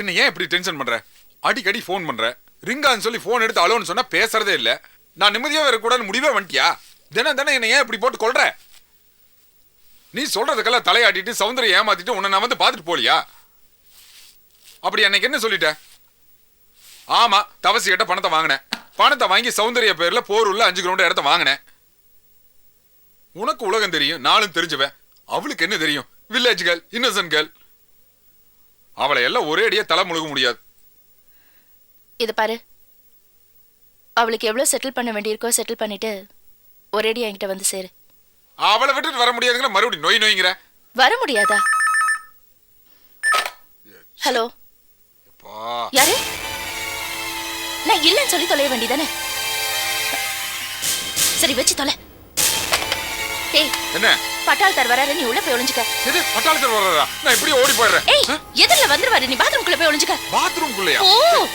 என்ன ஏன் இப்படி டென்ஷன் பண்ற? அடிக்கடி ஃபோன் பண்ற, ரிங்கான்னு சொல்லி ஃபோன் எடுத்து அலோன்னு சொன்னா பேசுறதே இல்ல. நான் நிம்மதியா இருக்கக்கூடாதுன்னு முடிவே வந்துட்டியா? தினம் தினம் என்ன ஏன் இப்படி போட்டு கொள்ற? நீ சொல்றதுக்கெல்லாம் தலையாட்டிட்டு சௌந்தர்யம் ஏமாத்திட்டு உன்னை நான் வந்து பார்த்துட்டு போலியா? அப்படி அன்னைக்கு என்ன சொல்லிட்ட? ஆமா, தவசி கிட்ட பணத்தை வாங்கினேன். பணத்தை வாங்கி சௌந்தர்ய பேர்ல போரூர்ல 5 கிரவுண்ட் இடத்த வாங்கினேன். உனக்கு உலகம் தெரியும், நாளும் தெரிஞ்சவன். அவளுக்கு என்ன தெரியும்? Village girl, Innocent girl. அவளை எல்லாம் ஒரே அடியே தலை முழுக முடியாது. இது பாரு, அவளுக்கு எவ்வளவு செட்டில் பண்ண வேண்டியிருக்கோ செட்டில் பண்ணிட்டு ஒரேடி என்கிட்ட வந்து சேரு. அவளை விட்டுட்டு வர முடியாதுங்கிற மறுபடியும் நோய் நோய்ங்கிற. வர முடியாதா? ஹலோ, யாரு? நான் இல்லைன்னு சொல்லி தொலைய வேண்டியதானே? சரி வச்சு தொலை. ஏய், என்ன பட்டாளத்தார் வராரு, நீ உள்ள போய் ஒளிஞ்சுக்க. எது பட்டாளத்தார் வராரா? நான் இப்படி ஓடி போயிடுறேன். ஏய், எதிரில வந்துருவாரு, நீ பாத்ரூம்குள்ள போய் ஒளிஞ்சுக்க. பாத்ரூம்குள்ளயா? ஓ